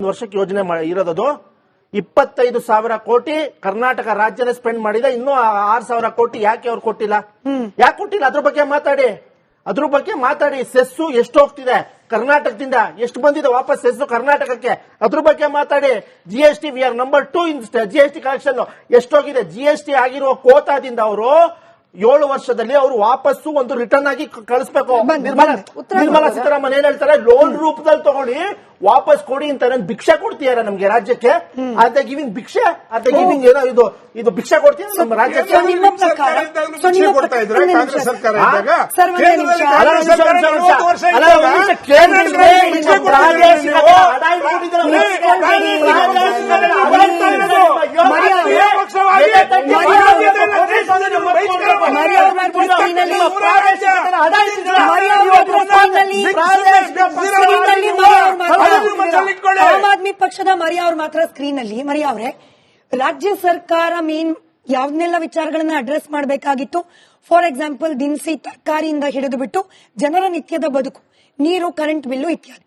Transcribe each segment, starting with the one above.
ವರ್ಷಕ್ಕೆ ಯೋಜನೆ ಇರೋದದು. 25,000 ಕೋಟಿ ಕರ್ನಾಟಕ ರಾಜ್ಯನೇ ಸ್ಪೆಂಡ್ ಮಾಡಿದೆ. ಇನ್ನೂ 6,000 ಕೋಟಿ ಯಾಕೆ ಅವ್ರು ಕೊಟ್ಟಿಲ್ಲ? ಯಾಕೆ ಕೊಟ್ಟಿಲ್ಲ? ಅದ್ರ ಬಗ್ಗೆ ಮಾತಾಡಿ. ಸೆಸ್ಸು ಎಷ್ಟು ಹೋಗ್ತಿದೆ ಕರ್ನಾಟಕದಿಂದ, ಎಷ್ಟು ಬಂದಿದೆ ವಾಪಸ್ ಸೆಸ್ಸು ಕರ್ನಾಟಕಕ್ಕೆ, ಅದ್ರ ಬಗ್ಗೆ ಮಾತಾಡಿ. GST we are number 2 in GST collection ಎಷ್ಟೋಗಿದೆ. GST ಆಗಿರುವ ಕೋತಾದಿಂದ ಅವರು 7 ವರ್ಷದಲ್ಲಿ ಅವರು ವಾಪಸ್ಸು ಒಂದು ರಿಟರ್ನ್ ಆಗಿ ಕಳಿಸ್ಬೇಕು. ನಿರ್ಮಲಾ ಸೀತಾರಾಮನ್ ಏನ್ ಹೇಳ್ತಾರೆ, ಲೋನ್ ರೂಪದಲ್ಲಿ ತಗೊಂಡು ವಾಪಸ್ ಕೊಡಿ ಅಂತಾರೆ. ಭಿಕ್ಷೆ ಕೊಡ್ತೀಯಾರ ನಮ್ಗೆ ರಾಜ್ಯಕ್ಕೆ? ಅದೇ ಗಿವಿಂಗ್ ಭಿಕ್ಷೆ, ಅದೇ ಗಿವಿಂಗ್ ಏನೋ ಇದು ಭಿಕ್ಷೆ ಕೊಡ್ತೀಯ ನಮ್ಮ ರಾಜ್ಯಕ್ಕೆ? ಕೊಡ್ತಾ ಇದ್ರೆ ಕಾಂಗ್ರೆಸ್ ಸರ್ಕಾರ ಇದ್ದಾಗ ಆಮ್ ಆದ್ಮಿ ಪಕ್ಷದ ಮರಿಯಾ ಅವ್ರು ಮಾತ್ರ ಸ್ಕ್ರೀನ್ ಅಲ್ಲಿ. ಮರಿಯಾ ಅವರೇ, ರಾಜ್ಯ ಸರ್ಕಾರ ಯಾವ್ದನ್ನೆಲ್ಲ ವಿಚಾರಗಳನ್ನ ಅಡ್ರೆಸ್ ಮಾಡಬೇಕಾಗಿತ್ತು? ಫಾರ್ ಎಕ್ಸಾಂಪಲ್ ದಿನಸಿ ತರಕಾರಿಯಿಂದ ಹಿಡಿದು ಬಿಟ್ಟು ಜನರ ನಿತ್ಯದ ಬದುಕು, ನೀರು, ಕರೆಂಟ್ ಬಿಲ್ಲು ಇತ್ಯಾದಿ,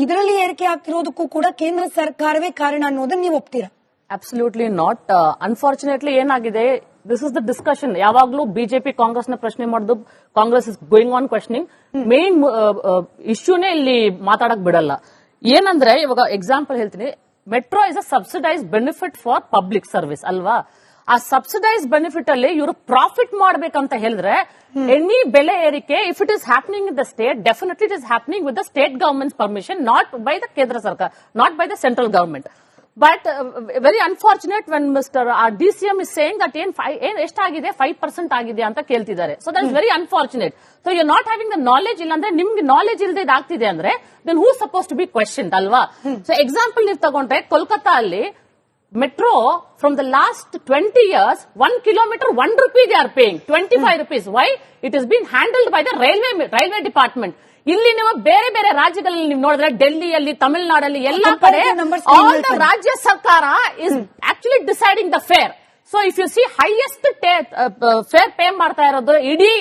ಇದರಲ್ಲಿ ಏರಿಕೆ ಆಗ್ತಿರೋದಕ್ಕೂ ಕೂಡ ಕೇಂದ್ರ ಸರ್ಕಾರವೇ ಕಾರಣ ಅನ್ನೋದನ್ನ ನೀವು ಒಪ್ತೀರಾ? Absolutely not. ಅನ್ಫಾರ್ಚುನೇಟ್ಲಿ ಏನಾಗಿದೆ, ದಿಸ್ ಇಸ್ ದ ಡಿಸ್ಕಷನ್. ಯಾವಾಗ್ಲೂ ಬಿಜೆಪಿ ಕಾಂಗ್ರೆಸ್ ನ ಪ್ರಶ್ನೆ ಮಾಡುದು, Congress is going on questioning. Main ಇಶ್ಯೂನೇ ಇಲ್ಲಿ ಮಾತಾಡಕ್ ಬಿಡಲ್ಲ. ಏನಂದ್ರೆ ಇವಾಗ ಎಕ್ಸಾಂಪಲ್ ಹೇಳ್ತೀನಿ, metro is a subsidise benefit for public service ಅಲ್ವಾ? ಆ ಸಬ್ಸಿಡೈಸ್ ಬೆನಿಫಿಟ್ ಅಲ್ಲಿ ಇವರು ಪ್ರಾಫಿಟ್ ಮಾಡ್ಬೇಕಂತ ಹೇಳಿದ್ರೆ ಎನಿ ಬೆಲೆ ಏರಿಕೆ, if it is happening in the state, definitely it is happening with the state government permission, not by the ಕೇಂದ್ರ ಸರ್ಕಾರ, not by the central government. But very unfortunate when Mr. DCM is saying that ಎಷ್ಟಾಗಿದೆ 5% ಆಗಿದೆ ಅಂತ ಕೇಳ್ತಿದ್ದಾರೆ. So that is very unfortunate. So you're not having the knowledge. ಇಲ್ಲಾಂದ್ರೆ ನಿಮ್ಗೆ knowledge ಇಲ್ಲದೆ ಇದಾಗ್ತಿದೆ ಅಂದ್ರೆ then who is supposed to be questioned ಅಲ್ವಾ? So example ನೀವು ತಗೊಂಡ್ರೆ, ಕೋಲ್ಕತ್ತಾ ಅಲ್ಲಿ metro from the last 20 years 1 kilometer 1 rupee they are paying, 25 rupees. Why? It is being handled by the railway department. ಇಲ್ಲಿ ನೀವು ಬೇರೆ ಬೇರೆ ರಾಜ್ಯಗಳಲ್ಲಿ ನೀವು ನೋಡಿದ್ರೆ, ಡೆಲ್ಲಿಯಲ್ಲಿ, ತಮಿಳುನಾಡಲ್ಲಿ, ಎಲ್ಲಾ ಕಡೆ ಆಲ್ ದ ರಾಜ್ಯ ಸರ್ಕಾರ is actually deciding the fare. So if you see highest fare pay ಮಾಡ್ತಾ ಇರೋದು ಇಡೀ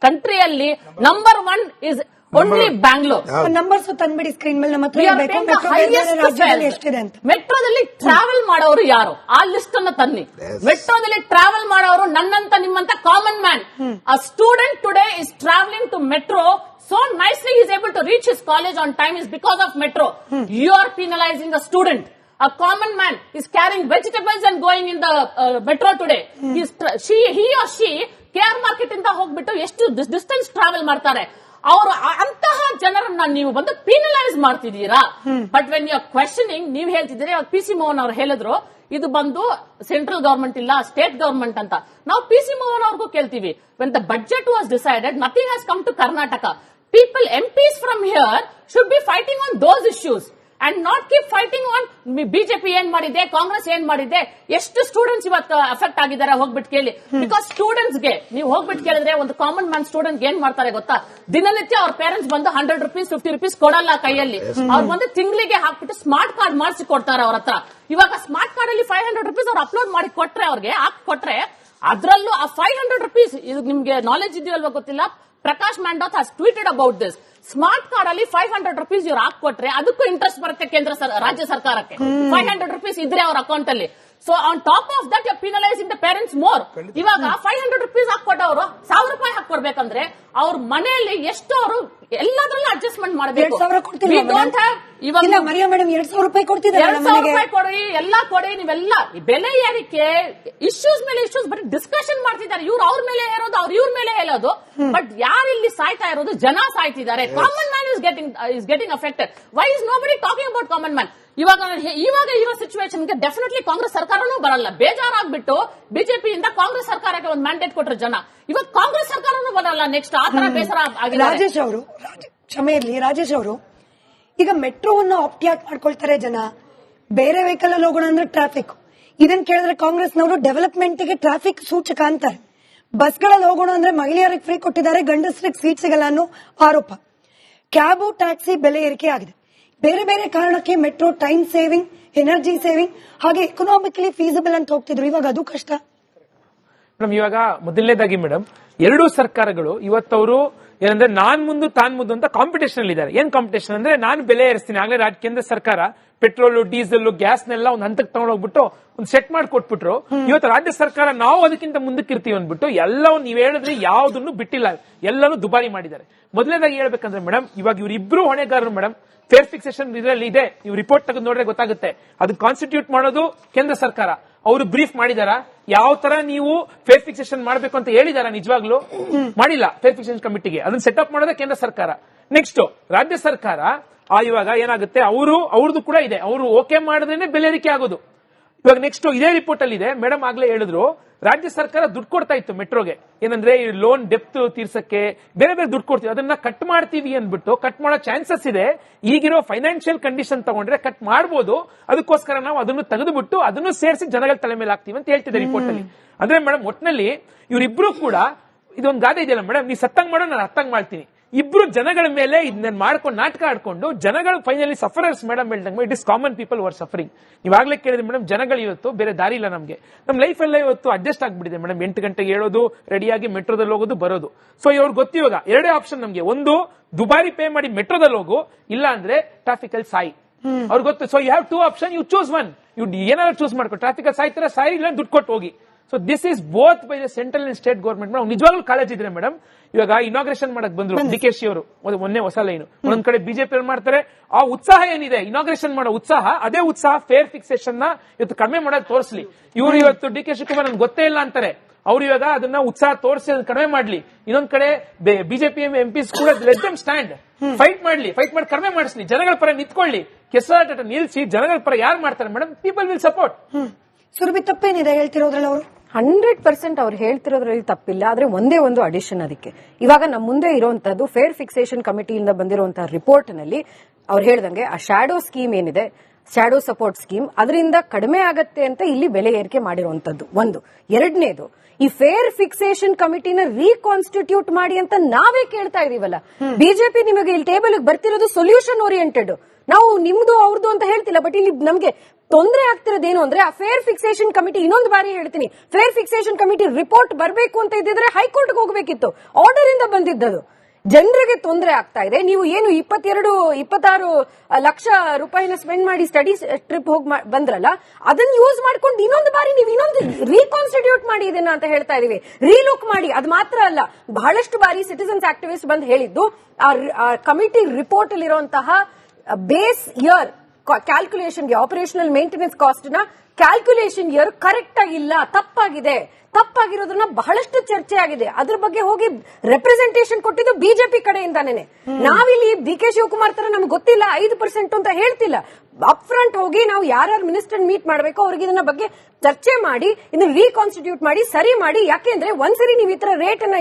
ಕಂಟ್ರಿಯಲ್ಲಿ number 1 is only Bangalore. Numbers ತಂದ್ಬಿಡಿ ಸ್ಕ್ರೀನ್ ಮೇಲೆ. ಮೆಟ್ರೋದಲ್ಲಿ ಟ್ರಾವೆಲ್ ಮಾಡೋರು ಯಾರು? ಆ ಲಿಸ್ಟ್ ಅನ್ನು ತನ್ನಿ. ಮೆಟ್ರೋದಲ್ಲಿ ಟ್ರಾವೆಲ್ ಮಾಡೋರು ನನ್ನಂತ ನಿಮ್ಮಂತ common man. A student today is travelling to metro so nicely, he is able to reach his college on time is because of metro. You are penalizing a student. A common man is carrying vegetables and going in the metro today. He or she KR market ಇಂದ ಹೋಗ್ಬಿಟ್ಟು ಎಷ್ಟು distance travel ಮಾಡ್ತಾರೆ. ಅವರು ಅಂತಹ ಜನರನ್ನ ನೀವು ಬಂದು penalise ಮಾಡ್ತಿದ್ದೀರಾ. But when you are questioning, ನೀವು ಹೇಳ್ತಿದ್ದೀರಿ, PC ಮೋಹನ್ ಅವರು ಹೇಳಿದ್ರು ಇದು ಬಂದು ಸೆಂಟ್ರಲ್ ಗವರ್ಮೆಂಟ್ ಇಲ್ಲ, ಸ್ಟೇಟ್ ಗವರ್ಮೆಂಟ್ ಅಂತ. ನಾವು PC ಮೋಹನ್ ಅವ್ರಿಗೂ ಕೇಳ್ತೀವಿ, when the budget was decided, nothing has come to Karnataka. People, MPs from here should be fighting on those issues and not keep fighting on BJP ಏನ್ ಮಾಡಿದೆ, ಕಾಂಗ್ರೆಸ್ ಏನ್ ಮಾಡಿದೆ, ಎಷ್ಟು ಸ್ಟೂಡೆಂಟ್ಸ್ ಇವತ್ತು ಅಫೆಕ್ಟ್ ಆಗಿದ್ದಾರೆ ಹೋಗ್ಬಿಟ್ಟು ಕೇಳಿ. ಬಿಕಾಸ್ ಸ್ಟೂಡೆಂಟ್ಸ್ ಗೆ ನೀವು ಹೋಗ್ಬಿಟ್ಟು ಕೇಳಿದ್ರೆ, ಒಂದು ಕಾಮನ್ ಮ್ಯಾನ್ ಸ್ಟೂಡೆಂಟ್ ಏನ್ ಮಾಡ್ತಾರೆ ಗೊತ್ತಾ? ದಿನನಿತ್ಯ ಅವ್ರ ಪೇರೆಂಟ್ಸ್ ಬಂದು 100 rupees 50 rupees ಕೊಡಲ್ಲ ಕೈಯಲ್ಲಿ. ಅವ್ರು ಬಂದು ತಿಂಗಳಿಗೆ ಹಾಕ್ಬಿಟ್ಟು ಸ್ಮಾರ್ಟ್ ಕಾರ್ಡ್ ಮಾಡಿಸಿ ಕೊಡ್ತಾರೆ ಅವ್ರ ಹತ್ರ. ಇವಾಗ ಸ್ಮಾರ್ಟ್ ಕಾರ್ಡ್ ಅಲ್ಲಿ 500 rupees ಅವ್ರು ಅಪ್ಲೋಡ್ ಮಾಡಿ ಕೊಟ್ರೆ, ಅವ್ರಿಗೆ ಹಾಕಿ ಕೊಟ್ರೆ, ಅದ್ರಲ್ಲೂ ಆ 500 rupees, ಇದು ನಿಮ್ಗೆ ನಾಲೆಜ್ ಇದೆಯಲ್ವಾ ಗೊತ್ತಿಲ್ಲ, Prakash Mandoth has tweeted about this. Smart card ಅಲ್ಲಿ 500 rupees ಇವ್ರು ಹಾಕೊಟ್ರೆ ಅದಕ್ಕೂ ಇಂಟ್ರೆಸ್ಟ್ ಬರುತ್ತೆ ರಾಜ್ಯ ಸರ್ಕಾರಕ್ಕೆ. 500 rupees ಇದ್ರೆ ಅವ್ರ ಅಕೌಂಟ್ ಅಲ್ಲಿ. So on top of that you penalising the parents more. ಇವಾಗ 500 rupees ಹಾಕೊಟ್ಟವರು 1000 ರೂಪಾಯಿ ಹಾಕೊಡ್ಬೇಕಂದ್ರೆ ಅವ್ರ ಮನೆಯಲ್ಲಿ ಎಷ್ಟು ಅವರು ಎಲ್ಲದರಲ್ಲೂ ಅಡ್ಜಸ್ಟ್ಮೆಂಟ್ ಮಾಡಬೇಕು. ಇವಾಗ ಮರಿಯಾ ಮೇಡಮ್ 2,000 ರೂಪಾಯಿ ಕೊಡ್ತಿದ್ದಾರೆ. 2,000 ರೂಪಾಯಿ ಕೊಡಿ, ಎಲ್ಲಾ ಕೊಡಿ. ನೀವೆಲ್ಲ ಬೆಲೆ ಏರಿಕೆ ಇಶ್ಯೂಸ್ ಮೇಲೆ ಇಶ್ಯೂಸ್ ಬರೀ ಡಿಸ್ಕಷನ್ ಮಾಡ್ತಿದ್ದಾರೆ. ಇವ್ರು ಅವ್ರ ಮೇಲೆ ಹೇಳೋದು, ಅವ್ರು ಇವ್ರ ಮೇಲೆ ಹೇಳೋದು. ಬಟ್ ಯಾರು ಇಲ್ಲಿ ಸಾಯ್ತಾ ಇರೋದು? ಜನ ಸಾಯ್ತಿದ್ದಾರೆ. Common man is getting affected. Why is nobody talking about common man? ಇವಾಗ ಇರೋ ಸಿಚುವೇಶನ್ಗೆ ಡೆಫಿನೆಟ್ಲಿ ಕಾಂಗ್ರೆಸ್ ಸರ್ಕಾರನೂ ಬರಲ್ಲ. ಬೇಜಾರಾಗ್ಬಿಟ್ಟು ಬಿಜೆಪಿಯಿಂದ ಕಾಂಗ್ರೆಸ್ ಸರ್ಕಾರಕ್ಕೆ ಒಂದು ಮ್ಯಾಂಡೇಟ್ ಕೊಟ್ರೆ ಜನ, ಇವಾಗ ಕಾಂಗ್ರೆಸ್ ಸರ್ಕಾರನೂ ಬರಲ್ಲ ನೆಕ್ಸ್ಟ್. ಆ ತರ ಬೇಸರ ಆಗಿದೆ. ರಾಜೇಶ್ ಅವರು, ಕ್ಷಮೆ ಇರ್ಲಿ ರಾಜೇಶ್ ಅವರು, ಈಗ ಮೆಟ್ರೋವನ್ನು ಆಪ್ಟಿಯಾಗಿ ಮಾಡ್ಕೊಳ್ತಾರೆ ಜನ. ಬೇರೆ ವೆಹಿಕಲ್ ಅಲ್ಲಿ ಹೋಗೋಣ ಅಂದ್ರೆ ಟ್ರಾಫಿಕ್. ಇದನ್ನ ಕೇಳಿದ್ರೆ ಕಾಂಗ್ರೆಸ್ನವರು ಡೆವಲಪ್ಮೆಂಟ್ ಗೆ ಟ್ರಾಫಿಕ್ ಸೂಚಕ ಅಂತಾರೆ. ಬಸ್ಗಳಲ್ಲಿ ಹೋಗೋಣ ಅಂದ್ರೆ ಮಹಿಳೆಯರಿಗೆ ಫ್ರೀ ಕೊಟ್ಟಿದ್ದಾರೆ, ಗಂಡಸರಿಗೆ ಸೀಟ್ ಸಿಗಲ್ಲ ಅನ್ನೋ ಆರೋಪ. ಕ್ಯಾಬು, ಟ್ಯಾಕ್ಸಿ ಬೆಲೆ ಏರಿಕೆ ಆಗಿದೆ. ಬೇರೆ ಬೇರೆ ಕಾರಣಕ್ಕೆ metro time saving, energy saving, ಹಾಗೆ ಎಕನಾಮಿಕಲಿ ಫೀಸಿಬಲ್ ಅಂತ ಹೋಗ್ತಿದ್ರು. ಇವಾಗ ಅದು ಕಷ್ಟ. ಮೇಡಮ್, ಇವಾಗ ಮೊದಲನೇದಾಗಿ ಮೇಡಮ್, ಎರಡೂ ಸರ್ಕಾರಗಳು ಇವತ್ತವರು ಏನಂದ್ರೆ ನಾನ್ ಮುಂದು ತಾನ್ ಮುಂದು ಅಂತ ಕಾಂಪಿಟೇಷನ್ ಅಲ್ಲಿ ಇದ್ದಾರೆ. ಏನ್ ಕಾಂಪಿಟೇಷನ್ ಅಂದ್ರೆ ನಾನು ಬೆಲೆ ಏರಿಸ್ತೀನಿ. ಆಗ್ಲೇ ಕೇಂದ್ರ ಸರ್ಕಾರ ಪೆಟ್ರೋಲ್, ಡೀಸೆಲ್, ಗ್ಯಾಸ್ನೆಲ್ಲ ಒಂದು ಹಂತಕ್ಕೆ ತಗೊಂಡೋಗ್ಬಿಟ್ಟು ಒಂದು ಸೆಟ್ ಮಾಡಿ ಕೊಟ್ಬಿಟ್ರು. ಇವತ್ತು ರಾಜ್ಯ ಸರ್ಕಾರ ನಾವು ಅದಕ್ಕಿಂತ ಮುಂದಕ್ಕೆ ಇರ್ತೀವಿ ಅಂದ್ಬಿಟ್ಟು ಎಲ್ಲವೂ ನೀವ್ ಹೇಳಿದ್ರೆ ಯಾವ್ದನ್ನು ಬಿಟ್ಟಿಲ್ಲ, ಎಲ್ಲಾನು ದುಬಾರಿ ಮಾಡಿದ್ದಾರೆ. ಮೊದಲನೇದಾಗಿ ಹೇಳ್ಬೇಕಂದ್ರೆ ಮೇಡಮ್, ಇವಾಗ ಇವ್ರಿಬ್ರು ಹೊಣೆಗಾರರು ಮೇಡಮ್. ಫೇರ್ ಫಿಕ್ಸೇಷನ್ ಇದರಲ್ಲಿ ಇದೆ, ನೀವು ರಿಪೋರ್ಟ್ ತೆಗೆದು ನೋಡ್ರೆ ಗೊತ್ತಾಗುತ್ತೆ. ಅದನ್ನ ಕಾನ್ಸ್ಟಿಟ್ಯೂಟ್ ಮಾಡೋದು ಕೇಂದ್ರ ಸರ್ಕಾರ. ಅವರು ಬ್ರೀಫ್ ಮಾಡಿದಾರ ಯಾವ ತರ ನೀವು ಫೇರ್ ಫಿಕ್ಸೇಷನ್ ಮಾಡಬೇಕು ಅಂತ ಹೇಳಿದಾರ? ನಿಜವಾಗ್ಲೂ ಮಾಡಿಲ್ಲ ಫೇರ್ ಫಿಕ್ಸೇಷನ್ ಕಮಿಟಿಗೆ. ಅದನ್ನ ಸೆಟಪ್ ಮಾಡೋದೇ ಕೇಂದ್ರ ಸರ್ಕಾರ. ನೆಕ್ಸ್ಟ್ ರಾಜ್ಯ ಸರ್ಕಾರ ಇವಾಗ ಏನಾಗುತ್ತೆ, ಅವ್ರದ್ದು ಕೂಡ ಇದೆ, ಅವರು ಓಕೆ ಮಾಡಿದ್ರೇನೆ ಬೆಲೆ ಏರಿಕೆ ಆಗೋದು. ಇವಾಗ ನೆಕ್ಸ್ಟ್ ಇದೇ ರಿಪೋರ್ಟ್ ಅಲ್ಲಿ ಇದೆ ಮೇಡಮ್, ಆಗ್ಲೇ ಹೇಳಿದ್ರು ರಾಜ್ಯ ಸರ್ಕಾರ ದುಡ್ಡು ಕೊಡ್ತಾ ಇತ್ತು ಮೆಟ್ರೋಗೆ. ಏನಂದ್ರೆ ಈ ಲೋನ್ ಡೆಪ್ತ್ ತೀರ್ಸಕ್ಕೆ ಬೇರೆ ಬೇರೆ ದುಡ್ಡು ಕೊಡ್ತೀವಿ, ಅದನ್ನ ಕಟ್ ಮಾಡ್ತೀವಿ ಅಂದ್ಬಿಟ್ಟು ಕಟ್ ಮಾಡೋ ಚಾನ್ಸಸ್ ಇದೆ. ಈಗಿರೋ ಫೈನಾನ್ಷಿಯಲ್ ಕಂಡೀಷನ್ ತಗೊಂಡ್ರೆ ಕಟ್ ಮಾಡಬಹುದು. ಅದಕ್ಕೋಸ್ಕರ ನಾವು ಅದನ್ನು ತೆಗೆದುಬಿಟ್ಟು ಅದನ್ನು ಸೇರಿಸಿ ಜನಗಳ ತಲೆ ಮೇಲೆ ಹಾಕ್ತೀವಿ ಅಂತ ಹೇಳ್ತಿದೆ ರಿಪೋರ್ಟ್ ಅಲ್ಲಿ. ಅಂದ್ರೆ ಮೇಡಮ್ ಒಟ್ನಲ್ಲಿ ಇವರಿಬ್ರು ಕೂಡ ಇದೊಂದು ಗಾದೆ ಇದೆಯಲ್ಲ ಮೇಡಮ್, ನೀ ಸತ್ತಂಗ್ ಮಾಡೋ ನಾನು ಅರ್ಥಂಗ್ ಮಾಡ್ತೀನಿ. ಇಬ್ರು ಜನಗಳ ಮೇಲೆ ಇದನ್ನ ಮಾಡ್ಕೊಂಡು ನಾಟಕ ಆಡ್ಕೊಂಡು ಜನಗಳು ಫೈನಲಿ ಸಫರರ್ಸ್ ಮೇಡಮ್ ಹೇಳ್ದಂಗೆ. It is common people were suffering. ನೀವಾಗ್ಲೇ ಕೇಳಿದ್ರೆ ಮೇಡಮ್, ಜನಗಳು ಇವತ್ತು ಬೇರೆ ದಾರಿ ಇಲ್ಲ ನಮ್ಗೆ. ನಮ್ ಲೈಫ್ ಎಲ್ಲ ಇವತ್ತು ಅಡ್ಜಸ್ಟ್ ಆಗ್ಬಿಟ್ಟಿದೆ ಮೇಡಮ್. 8 ಗಂಟೆಗೆ ಹೇಳೋದು, ರೆಡಿಯಾಗಿ ಮೆಟ್ರೋದಲ್ಲಿ ಹೋಗೋದು, ಬರೋದು. ಸೊ ಇವ್ರಿಗೆ ಗೊತ್ತಿವಾಗ ಎರಡೇ ಆಪ್ಷನ್ ನಮ್ಗೆ. ಒಂದು, ದುಬಾರಿ ಪೇ ಮಾಡಿ ಮೆಟ್ರೋದಲ್ಲಿ ಹೋಗು, ಇಲ್ಲ ಅಂದ್ರೆ ಟ್ರಾಫಿಕ್ ಅಲ್ಲಿ ಸಾಯಿ. ಅವ್ರಿಗೆ ಗೊತ್ತು. So you have 2 option, you choose one. You ಏನಾದ್ರು ಚೂಸ್ ಮಾಡ್ಕೊ. ಟ್ರಾಫಿಕ್ ಅಲ್ಲಿ ಸಾಯ್ತಾರೆ, ಸಾಯಿ, ಇಲ್ಲ ದುಡ್ಡು ಕೊಟ್ಟು ಹೋಗಿ. So this is both by the central and state government. ನಿಜವಾಗ್ಲೂ ಕಾಲೇಜ್ ಇದ್ರೆ ಮೇಡಮ್, ಇವಾಗ ಇನಾಗ್ರೇಷನ್ ಮಾಡಕ್ ಬಂದ್ರು DK ಅವರು, ಮೊನ್ನೆ ಹೊಸ ಲೈನ್ ಒಂದೊಂದ್ ಕಡೆ ಬಿಜೆಪಿ ಮಾಡ್ತಾರೆ. ಆ ಉತ್ಸಾಹ ಏನಿದೆ ಇನಾಗ್ರೇಷನ್ ಮಾಡೋ ಉತ್ಸಾಹ, ಅದೇ ಉತ್ಸಾಹ ಫೇರ್ ಫಿಕ್ಸೇಷನ್ ನ ಇವತ್ತು ಕಡಿಮೆ ಮಾಡೋದು ತೋರಿಸ್ಲಿ. ಇವರು ಇವತ್ತು DK ಶಿವಕುಮಾರ್ ನನ್ಗೆ ಗೊತ್ತೇ ಇಲ್ಲ ಅಂತಾರೆ. ಅವ್ರು ಇವಾಗ ಅದನ್ನ ಉತ್ಸಾಹ ತೋರಿಸಿ ಅದನ್ನ ಕಡಿಮೆ ಮಾಡ್ಲಿ. ಇನ್ನೊಂದ್ ಕಡೆ ಬಿಜೆಪಿ ಎಂಪಿಸ್ ಕೂಡ ಲೆಟ್ ದೆಮ್ ಸ್ಟ್ಯಾಂಡ್, ಫೈಟ್ ಮಾಡ್ಲಿ, ಫೈಟ್ ಮಾಡಿ ಕಡಿಮೆ ಮಾಡಿಸ್ಲಿ, ಜನಗಳ ಪರ ನಿಂತ್ಕೊಳ್ಳಿ. ಕೆಸರಾಟ ನಿಲ್ಸಿ ಜನಗಳ ಪರ ಯಾರು ಮಾಡ್ತಾರೆ madam, people will support. Surabhi ತಪ್ಪೇನಿದೆ ಹೇಳ್ತಿರೋದ್ರಲ್ಲಿ ಅವರು? 100% ಅವ್ರು ಹೇಳ್ತಿರೋದ್ರಲ್ಲಿ ತಪ್ಪಿಲ್ಲ. ಆದ್ರೆ ಒಂದೇ ಒಂದು ಅಡಿಷನ್ ಅದಕ್ಕೆ, ಇವಾಗ ನಮ್ಮ ಮುಂದೆ ಇರುವಂತದ್ದು ಫೇರ್ ಫಿಕ್ಸೇಷನ್ ಕಮಿಟಿಯಿಂದ ಬಂದಿರುವಂತಹ ರಿಪೋರ್ಟ್ ನಲ್ಲಿ ಅವ್ರು ಹೇಳ್ದಂಗೆ ಆ ಶ್ಯಾಡೋ ಸ್ಕೀಮ್ ಏನಿದೆ, ಶ್ಯಾಡೋ ಸಪೋರ್ಟ್ ಸ್ಕೀಮ್, ಅದರಿಂದ ಕಡಿಮೆ ಆಗತ್ತೆ ಅಂತ ಇಲ್ಲಿ ಬೆಲೆ ಏರಿಕೆ ಮಾಡಿರುವಂತದ್ದು ಒಂದು. ಎರಡನೇದು, ಈ ಫೇರ್ ಫಿಕ್ಸೇಷನ್ ಕಮಿಟಿನ ರೀಕಾನ್ಸ್ಟಿಟ್ಯೂಟ್ ಮಾಡಿ ಅಂತ ನಾವೇ ಕೇಳ್ತಾ ಇದೀವಲ್ಲ. ಬಿಜೆಪಿ ನಿಮಗೆ ಇಲ್ಲಿ ಟೇಬಲ್ ಬರ್ತಿರೋದು ಸೊಲ್ಯೂಷನ್ ಓರಿಯೆಂಟೆಡ್. ನಾವು ನಿಮ್ದು ಅವ್ರದ್ದು ಅಂತ ಹೇಳ್ತಿಲ್ಲ, ಬಟ್ ಇಲ್ಲಿ ನಮ್ಗೆ ತೊಂದರೆ ಆಗ್ತಿರೋದೇನು ಅಂದ್ರೆ ಆ ಫೇರ್ ಫಿಕ್ಸೇಷನ್ ಕಮಿಟಿ, ಇನ್ನೊಂದು ಬಾರಿ ಹೇಳ್ತೀನಿ, ಫೇರ್ ಫಿಕ್ಸೇಷನ್ ಕಮಿಟಿ ರಿಪೋರ್ಟ್ ಬರಬೇಕು ಅಂತ ಇದ್ದಿದ್ರೆ ಹೈಕೋರ್ಟ್ಗೆ ಹೋಗಬೇಕಿತ್ತು. ಆರ್ಡರ್ ಇಂದ ಬಂದಿದ್ದದು. ಜನರಿಗೆ ತೊಂದರೆ ಆಗ್ತಾ ಇದೆ. ನೀವು ಏನು 26 ಲಕ್ಷ ರೂಪಾಯಿನ ಸ್ಪೆಂಡ್ ಮಾಡಿ ಸ್ಟಡಿ ಟ್ರಿಪ್ ಹೋಗಿ ಬಂದ್ರಲ್ಲ, ಅದನ್ನ ಯೂಸ್ ಮಾಡ್ಕೊಂಡು ಇನ್ನೊಂದು ಬಾರಿ ನೀವು ಇನ್ನೊಂದು ರೀಕಾನ್ಸ್ಟಿಟ್ಯೂಟ್ ಮಾಡಿ ಇದನ್ನ ಅಂತ ಹೇಳ್ತಾ ಇದೀವಿ. ರೀಲುಕ್ ಮಾಡಿ. ಅದು ಮಾತ್ರ ಅಲ್ಲ, ಬಹಳಷ್ಟು ಬಾರಿ ಸಿಟಿಸನ್ಸ್ ಆಕ್ಟಿವಿಸ್ಟ್ ಬಂದು ಹೇಳಿದ್ದು ಆ ಕಮಿಟಿ ರಿಪೋರ್ಟ್ ಅಲ್ಲಿರುವಂತಹ ಬೇಸ್ ಇಯರ್ ಕ್ಯಾಲ್ಕುಲೇಷನ್ಗೆ, ಆಪರೇಷನಲ್ ಮೇಂಟೆನೆನ್ಸ್ ಕಾಸ್ಟ್ ನ ಕ್ಯಾಲ್ಕುಲೇಷನ್ ಇಯರ್ ಕರೆಕ್ಟ್ ಆಗಿಲ್ಲ, ತಪ್ಪಾಗಿದೆ. ತಪ್ಪಾಗಿರೋದನ್ನ ಬಹಳಷ್ಟು ಚರ್ಚೆ ಆಗಿದೆ. ಅದ್ರ ಬಗ್ಗೆ ಹೋಗಿ ರೆಪ್ರೆಸೆಂಟೇಷನ್ ಕೊಟ್ಟಿದ್ದು ಬಿಜೆಪಿ ಕಡೆಯಿಂದಾನೇನೆ. ನಾವಿಲ್ಲಿ DK ಶಿವಕುಮಾರ್ ತರ ನಮ್ಗೆ ಗೊತ್ತಿಲ್ಲ 5% ಅಂತ ಹೇಳ್ತಿಲ್ಲ. ಅಪ್ ಫ್ರಂಟ್ ಹೋಗಿ ನಾವು ಯಾರ್ಯಾರು ಮಿನಿಸ್ಟರ್ ಮೀಟ್ ಮಾಡಬೇಕು ಅವ್ರಿಗೆ ಇದನ್ನ ಬಗ್ಗೆ ಚರ್ಚೆ ಮಾಡಿ, ಇದನ್ನ ರೀಕಾನ್ಸ್ಟಿಟ್ಯೂಟ್ ಮಾಡಿ, ಸರಿ ಮಾಡಿ. ಯಾಕೆಂದ್ರೆ ಒಂದ್ಸರಿ ನೀವು ಈ ತರ ರೇಟ್ ಅನ್ನ